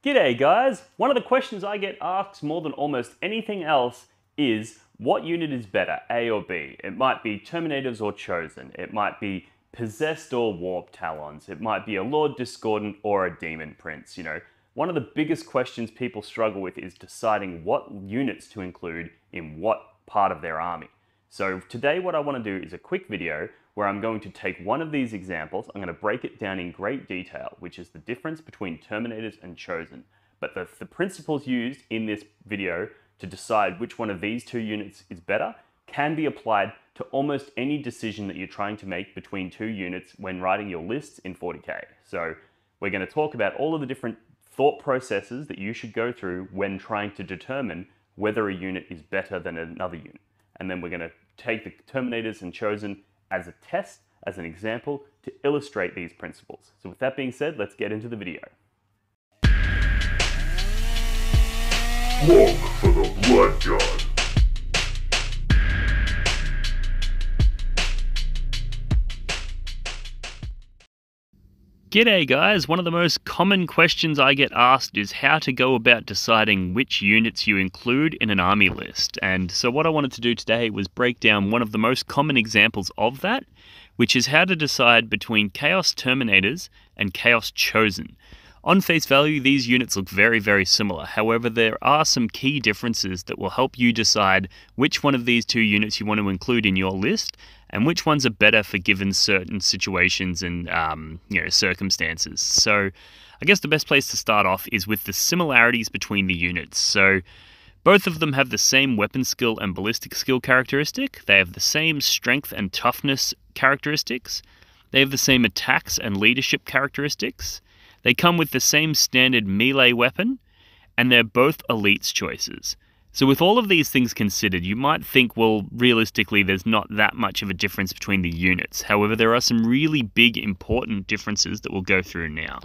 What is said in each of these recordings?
G'day guys! One of the questions I get asked more than almost anything else is what unit is better, A or B? It might be Terminators or Chosen. It might be Possessed or Warp Talons. It might be a Lord Discordant or a Demon Prince. One of the biggest questions people struggle with is deciding what units to include in what part of their army. So today what I want to do is a quick video where I'm going to take one of these examples, I'm going to break it down in great detail, which is the difference between Terminators and Chosen. But the principles used in this video to decide which one of these two units is better can be applied to almost any decision that you're trying to make between two units when writing your lists in 40k. So we're going to talk about all of the different thought processes that you should go through when trying to determine whether a unit is better than another unit. And then we're going to take the Terminators and Chosen as a test, as an example, to illustrate these principles. So with that being said, let's get into the video. Look for the Blood God. G'day guys, one of the most common questions I get asked is how to go about deciding which units you include in an army list. And so what I wanted to do today was break down one of the most common examples of that, which is how to decide between Chaos Terminators and Chaos Chosen. On face value, these units look very, very similar. However, there are some key differences that will help you decide which one of these two units you want to include in your list and which ones are better for given certain situations and circumstances. So I guess the best place to start off is with the similarities between the units. So both of them have the same weapon skill and ballistic skill characteristic. They have the same strength and toughness characteristics. They have the same attacks and leadership characteristics. They come with the same standard melee weapon, and they're both elites choices. So with all of these things considered, you might think, well, realistically, there's not that much of a difference between the units. However, there are some really big, important differences that we'll go through now.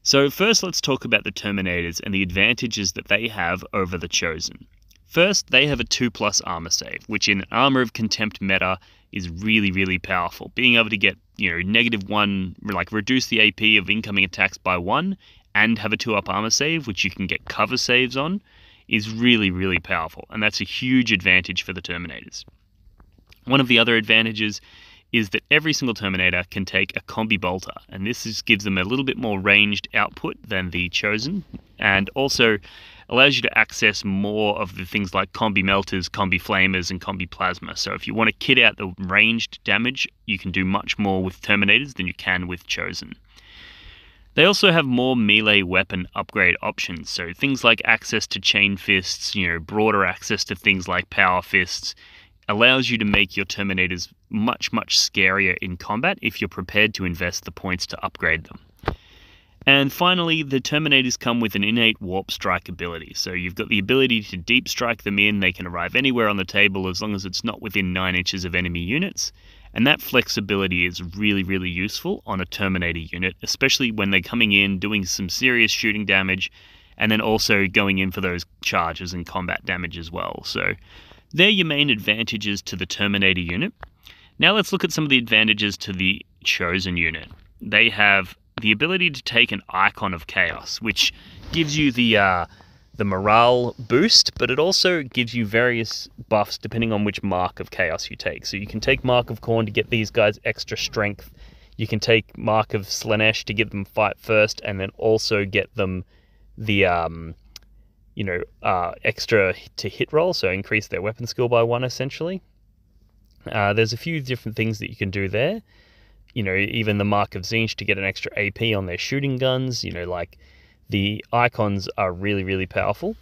So first, let's talk about the Terminators and the advantages that they have over the Chosen. First, they have a 2+ armor save, which in Armor of Contempt meta is really, really powerful. Being able to get, -1, like reduce the AP of incoming attacks by 1, and have a 2+ armor save, which you can get cover saves on, is really, really powerful. And that's a huge advantage for the Terminators. One of the other advantages is that every single Terminator can take a combi bolter, and this gives them a little bit more ranged output than the Chosen, and also allows you to access more of the things like combi melters, combi flamers, and combi plasma. So if you want to kit out the ranged damage, you can do much more with Terminators than you can with Chosen. They also have more melee weapon upgrade options, so things like access to chain fists, broader access to things like power fists, allows you to make your Terminators much, much scarier in combat if you're prepared to invest the points to upgrade them. And finally, the Terminators come with an innate warp strike ability. So you've got the ability to deep strike them in. They can arrive anywhere on the table as long as it's not within 9 inches of enemy units. And that flexibility is really, really useful on a Terminator unit, especially when they're coming in, doing some serious shooting damage, and then also going in for those charges and combat damage as well. So they're your main advantages to the Terminator unit. Now let's look at some of the advantages to the Chosen unit. They have the ability to take an Icon of Chaos, which gives you the morale boost, but it also gives you various buffs depending on which Mark of Chaos you take. So you can take Mark of Khorne to get these guys extra strength. You can take Mark of Slaanesh to give them fight first, and then also get them the extra to hit roll, so increase their weapon skill by 1 essentially. There's a few different things that you can do there. Even the Mark of Tzeentch to get an extra AP on their shooting guns, like the icons are really, really powerful.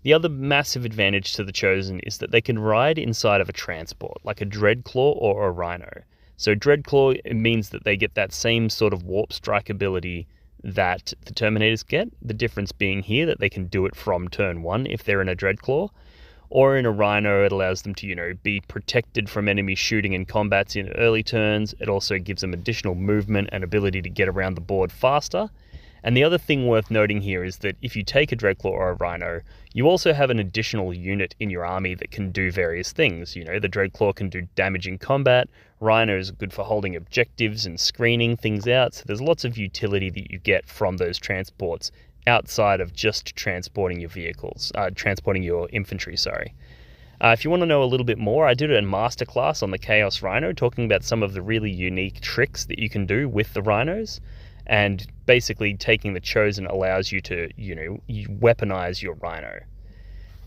The other massive advantage to the Chosen is that they can ride inside of a transport, like a Dreadclaw or a Rhino. So Dreadclaw, it means that they get that same sort of warp strike ability that the Terminators get, the difference being here that they can do it from turn 1 if they're in a Dreadclaw, or in a Rhino it allows them to, be protected from enemy shooting and combats in early turns. It also gives them additional movement and ability to get around the board faster, And the other thing worth noting here is that if you take a Dreadclaw or a Rhino, you also have an additional unit in your army that can do various things. You know, the Dreadclaw can do damage in combat, Rhinos are good for holding objectives and screening things out, so there's lots of utility that you get from those transports outside of just transporting your vehicles, transporting your infantry, sorry. If you want to know a little bit more, I did a masterclass on the Chaos Rhino talking about some of the really unique tricks that you can do with the Rhinos. And basically taking the Chosen allows you to, you weaponize your Rhino.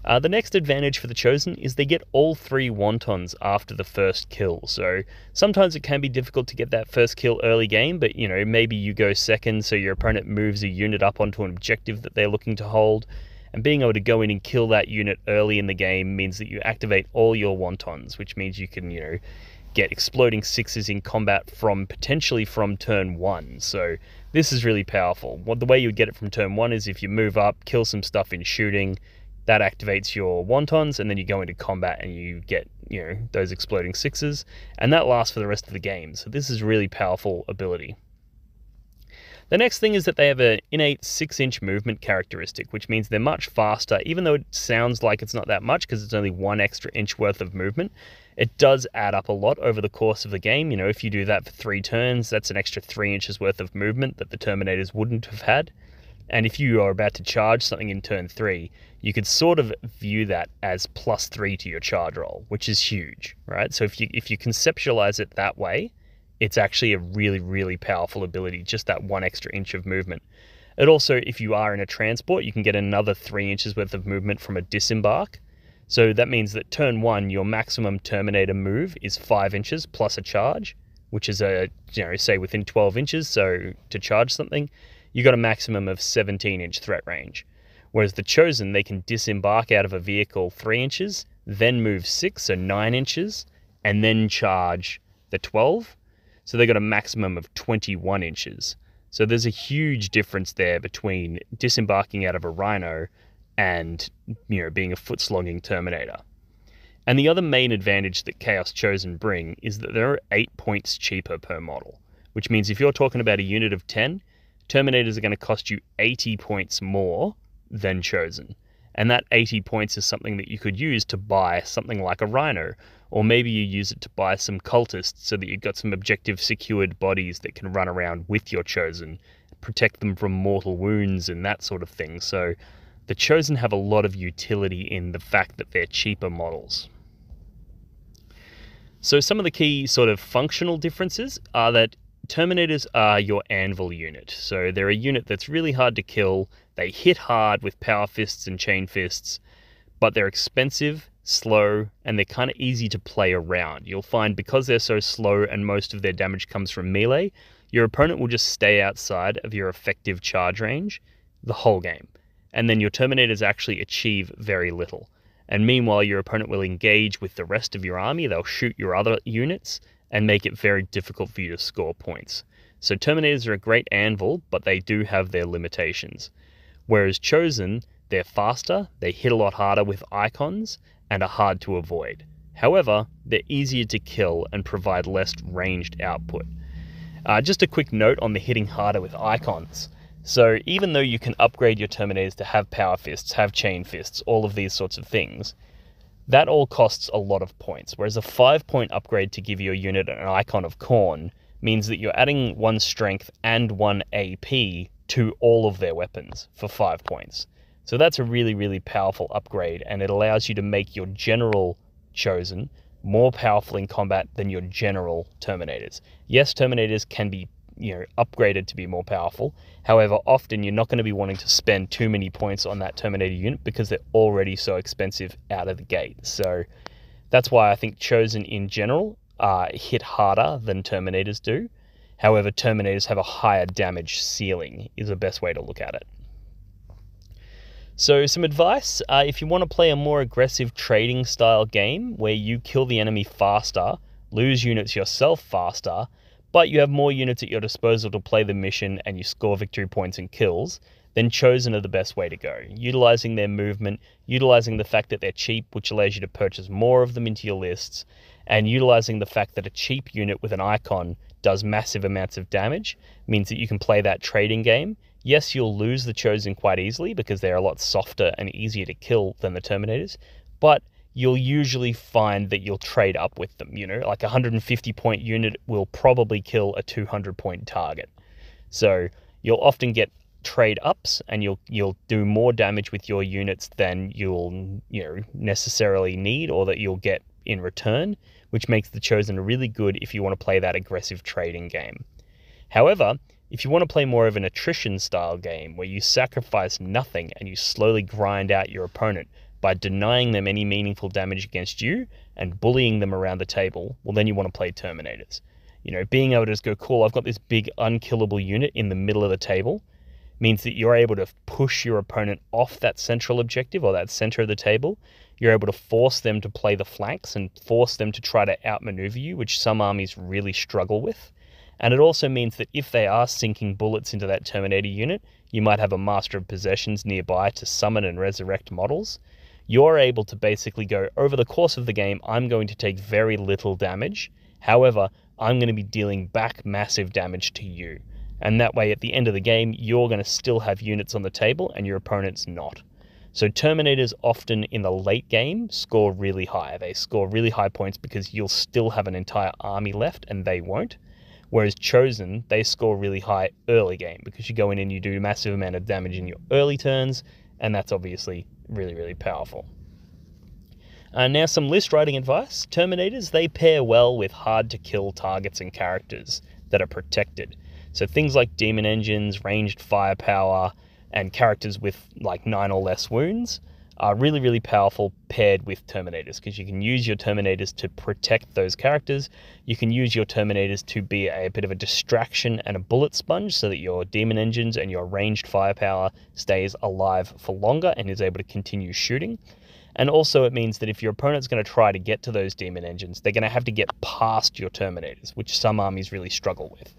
The next advantage for the Chosen is they get all 3 Wontons after the first kill. So sometimes it can be difficult to get that first kill early game, but maybe you go second so your opponent moves a unit up onto an objective that they're looking to hold. And being able to go in and kill that unit early in the game means that you activate all your Wontons, which means you can, get exploding 6s in combat potentially from turn 1. So this is really powerful. The way you would get it from turn 1 is if you move up, kill some stuff in shooting, that activates your Wontons, and then you go into combat and you get, those exploding 6s, and that lasts for the rest of the game. So this is a really powerful ability. The next thing is that they have an innate 6-inch movement characteristic, which means they're much faster, even though it sounds like it's not that much because it's only 1 extra inch worth of movement. It does add up a lot over the course of the game. If you do that for 3 turns, that's an extra 3 inches worth of movement that the Terminators wouldn't have had. And if you are about to charge something in turn 3, you could sort of view that as +3 to your charge roll, which is huge, right? So if you conceptualize it that way, it's actually a really, really powerful ability, just that 1 extra inch of movement. It also, if you are in a transport, you can get another 3 inches worth of movement from a disembark. So that means that turn 1, your maximum Terminator move is 5 inches plus a charge, which is say within 12 inches. So to charge something, you got a maximum of 17-inch threat range. Whereas the Chosen, they can disembark out of a vehicle 3 inches, then move 6, so 9 inches, and then charge the 12. So they got a maximum of 21 inches. So there's a huge difference there between disembarking out of a Rhino and being a foot-slogging Terminator. And the other main advantage that Chaos Chosen bring is that they're 8 points cheaper per model, which means if you're talking about a unit of 10, Terminators are going to cost you 80 points more than Chosen. And that 80 points is something that you could use to buy something like a Rhino, or maybe you use it to buy some cultists so that you've got some objective secured bodies that can run around with your Chosen, protect them from mortal wounds and that sort of thing. So the Chosen have a lot of utility in the fact that they're cheaper models. So some of the key sort of functional differences are that Terminators are your anvil unit. So they're a unit that's really hard to kill. They hit hard with power fists and chain fists, but they're expensive, slow, and they're kind of easy to play around. You'll find because they're so slow and most of their damage comes from melee, your opponent will just stay outside of your effective charge range the whole game. And then your Terminators actually achieve very little. And meanwhile, your opponent will engage with the rest of your army. They'll shoot your other units and make it very difficult for you to score points. So Terminators are a great anvil, but they do have their limitations. Whereas Chosen, they're faster, they hit a lot harder with icons, and are hard to avoid. However, they're easier to kill and provide less ranged output. Just a quick note on the hitting harder with icons. So even though you can upgrade your Terminators to have power fists, have chain fists, all of these sorts of things, that all costs a lot of points. Whereas a 5-point upgrade to give your unit an icon of Khorne means that you're adding 1 strength and 1 AP to all of their weapons for 5 points. So that's a really, really powerful upgrade, and it allows you to make your general Chosen more powerful in combat than your general Terminators. Yes, Terminators can be upgraded to be more powerful. However, often you're not going to be wanting to spend too many points on that Terminator unit because they're already so expensive out of the gate. So that's why I think Chosen in general hit harder than Terminators do. However, Terminators have a higher damage ceiling is the best way to look at it. So some advice, if you want to play a more aggressive trading style game where you kill the enemy faster, lose units yourself faster, but you have more units at your disposal to play the mission and you score victory points and kills, then Chosen are the best way to go. Utilizing their movement, utilizing the fact that they're cheap, which allows you to purchase more of them into your lists, and utilizing the fact that a cheap unit with an icon does massive amounts of damage, means that you can play that trading game, Yes, you'll lose the Chosen quite easily because they're a lot softer and easier to kill than the Terminators, but you'll usually find that you'll trade up with them. You know, like a 150 point unit will probably kill a 200 point target. So you'll often get trade ups, and you'll do more damage with your units than you'll necessarily need, or that you'll get in return, which makes the Chosen really good if you want to play that aggressive trading game. However, if you want to play more of an attrition style game where you sacrifice nothing and you slowly grind out your opponent by denying them any meaningful damage against you and bullying them around the table, well, then you want to play Terminators. You know, being able to just go, cool, I've got this big unkillable unit in the middle of the table, means that you're able to push your opponent off that central objective or that center of the table. You're able to force them to play the flanks and force them to try to outmaneuver you, which some armies really struggle with. And it also means that if they are sinking bullets into that Terminator unit, you might have a Master of Possessions nearby to summon and resurrect models. You're able to basically go, over the course of the game, I'm going to take very little damage. However, I'm going to be dealing back massive damage to you. And that way, at the end of the game, you're going to still have units on the table and your opponent's not. So Terminators often in the late game score really high. They score really high points because you'll still have an entire army left and they won't. Whereas Chosen, they score really high early game because you go in and you do a massive amount of damage in your early turns, and that's obviously really, really powerful. Now some list writing advice. Terminators, they pair well with hard to kill targets and characters that are protected. So things like demon engines, ranged firepower, and characters with like 9 or less wounds are really, really powerful paired with Terminators, because you can use your Terminators to protect those characters. You can use your Terminators to be a bit of a distraction and a bullet sponge so that your demon engines and your ranged firepower stays alive for longer and is able to continue shooting. And also it means that if your opponent's going to try to get to those demon engines, they're going to have to get past your Terminators, which some armies really struggle with.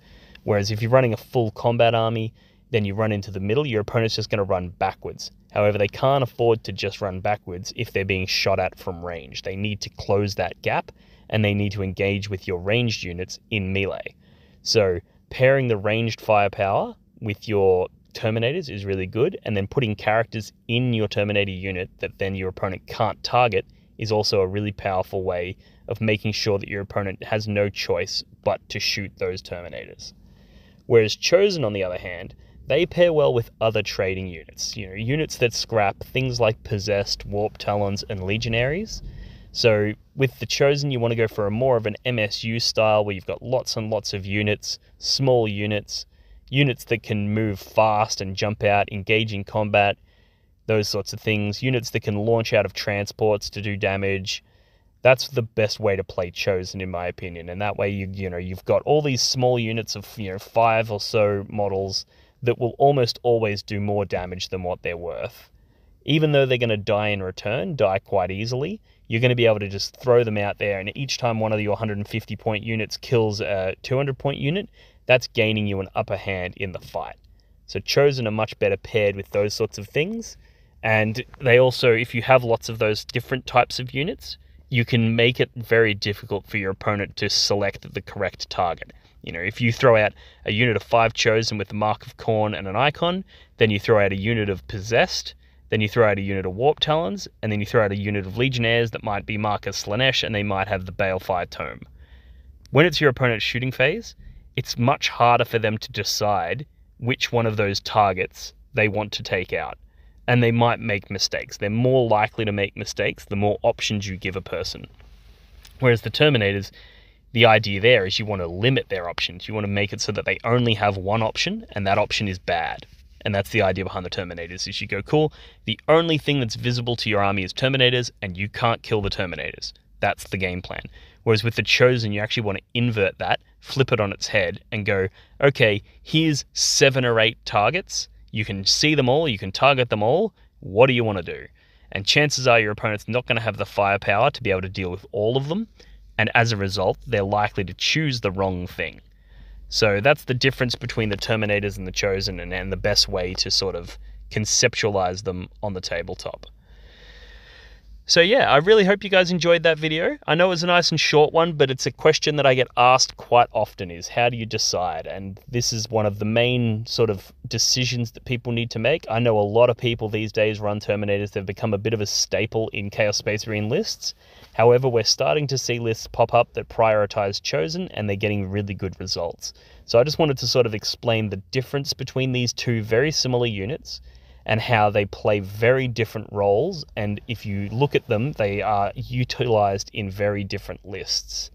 Whereas if you're running a full combat army, then you run into the middle, your opponent's just going to run backwards. However, they can't afford to just run backwards if they're being shot at from range. They need to close that gap, and they need to engage with your ranged units in melee. So pairing the ranged firepower with your Terminators is really good, and then putting characters in your Terminator unit that then your opponent can't target is also a really powerful way of making sure that your opponent has no choice but to shoot those Terminators. Whereas Chosen, on the other hand, they pair well with other trading units, units that scrap things like Possessed, Warp Talons, and Legionaries. So with the Chosen, you want to go for a more of an MSU style where you've got lots and lots of units, small units, units that can move fast and jump out, engage in combat, those sorts of things, units that can launch out of transports to do damage. That's the best way to play Chosen, in my opinion. And that way, you've got all these small units of 5 or so models that will almost always do more damage than what they're worth. Even though they're going to die in return, die quite easily, you're going to be able to just throw them out there, and each time one of your 150 point units kills a 200 point unit, that's gaining you an upper hand in the fight. So Chosen are much better paired with those sorts of things, and they also, if you have lots of those different types of units, you can make it very difficult for your opponent to select the correct target. If you throw out a unit of 5 Chosen with the Mark of Khorne and an icon, then you throw out a unit of Possessed, then you throw out a unit of Warp Talons, and then you throw out a unit of Legionnaires that might be Marcus Slanesh, and they might have the Balefire Tome. When it's your opponent's shooting phase, it's much harder for them to decide which one of those targets they want to take out. And they might make mistakes. They're more likely to make mistakes the more options you give a person. Whereas the Terminators, the idea there is you want to limit their options. You want to make it so that they only have one option, and that option is bad. And that's the idea behind the Terminators, is you go, cool, the only thing that's visible to your army is Terminators, and you can't kill the Terminators. That's the game plan. Whereas with the Chosen, you actually want to invert that, flip it on its head, and go, okay, here's 7 or 8 targets. You can see them all, you can target them all. What do you want to do? And chances are your opponent's not going to have the firepower to be able to deal with all of them. And as a result, they're likely to choose the wrong thing. So that's the difference between the Terminators and the Chosen, and the best way to sort of conceptualize them on the tabletop. So yeah, I really hope you guys enjoyed that video. I know it was a nice and short one, but it's a question that I get asked quite often is how do you decide? And this is one of the main sort of decisions that people need to make. I know a lot of people these days run Terminators. They've become a bit of a staple in Chaos Space Marine lists. However, we're starting to see lists pop up that prioritize Chosen, and they're getting really good results. So I just wanted to sort of explain the difference between these two very similar units and how they play very different roles, and if you look at them, they are utilized in very different lists.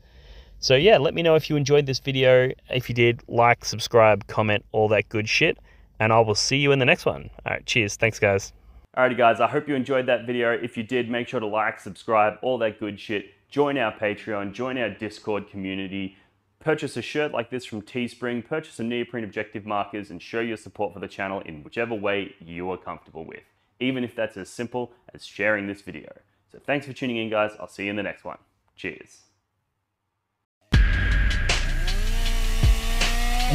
So yeah, let me know if you enjoyed this video. If you did, like, subscribe, comment, all that good shit, and I will see you in the next one. All right, cheers. Thanks, guys. Alrighty guys, I hope you enjoyed that video. If you did, make sure to like, subscribe, all that good shit. Join our Patreon, join our Discord community. Purchase a shirt like this from Teespring, purchase some neoprene objective markers, and show your support for the channel in whichever way you are comfortable with, even if that's as simple as sharing this video. So thanks for tuning in, guys. I'll see you in the next one. Cheers.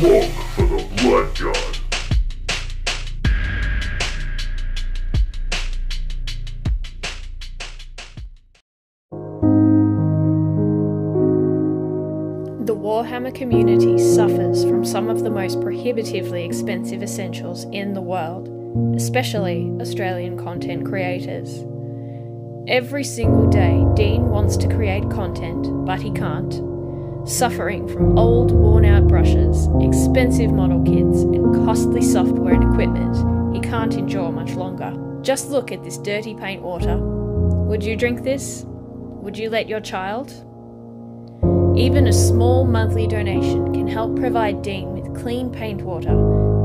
Look for the Blood God. The Warhammer community suffers from some of the most prohibitively expensive essentials in the world, especially Australian content creators. Every single day, Dean wants to create content, but he can't. Suffering from old, worn-out brushes, expensive model kits, and costly software and equipment he can't endure much longer. Just look at this dirty paint water. Would you drink this? Would you let your child? Even a small monthly donation can help provide Dean with clean paint water,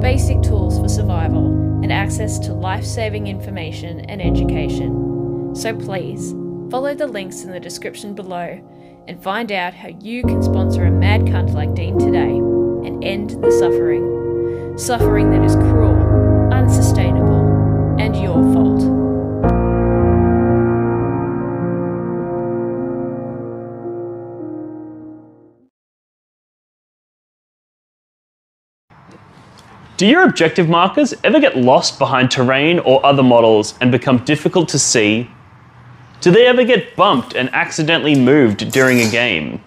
basic tools for survival, and access to life-saving information and education. So please, follow the links in the description below and find out how you can sponsor a mad cunt like Dean today and end the suffering. Suffering that is cruel, unsustainable, and your fault. Do your objective markers ever get lost behind terrain or other models and become difficult to see? Do they ever get bumped and accidentally moved during a game?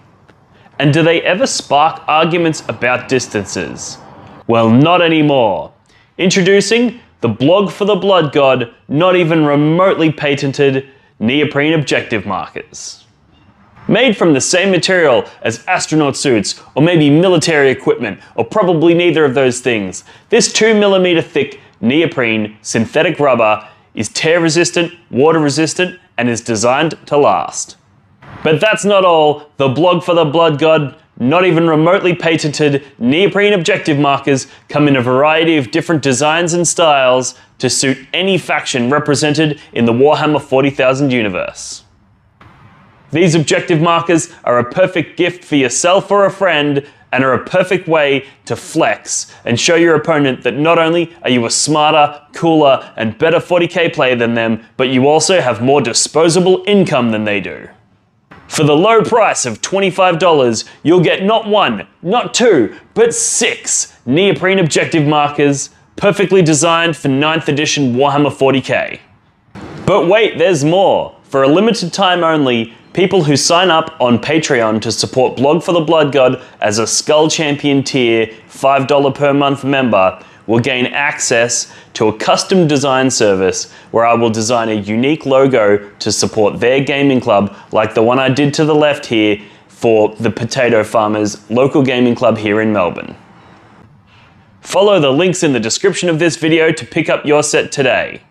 And do they ever spark arguments about distances? Well, not anymore. Introducing the blog for the Blood God, not even remotely patented neoprene objective markers. Made from the same material as astronaut suits, or maybe military equipment, or probably neither of those things, this 2mm thick neoprene synthetic rubber is tear resistant, water resistant, and is designed to last. But that's not all. The blog for the Blood God, not even remotely patented neoprene objective markers come in a variety of different designs and styles to suit any faction represented in the Warhammer 40,000 universe. These objective markers are a perfect gift for yourself or a friend, and are a perfect way to flex and show your opponent that not only are you a smarter, cooler, and better 40k player than them, but you also have more disposable income than they do. For the low price of $25, you'll get not one, not two, but 6 neoprene objective markers, perfectly designed for 9th edition Warhammer 40k. But wait, there's more. For a limited time only, people who sign up on Patreon to support Blog for the Blood God as a Skull Champion tier $5 per month member will gain access to a custom design service where I will design a unique logo to support their gaming club, like the one I did to the left here for the Potato Farmers local gaming club here in Melbourne. Follow the links in the description of this video to pick up your set today.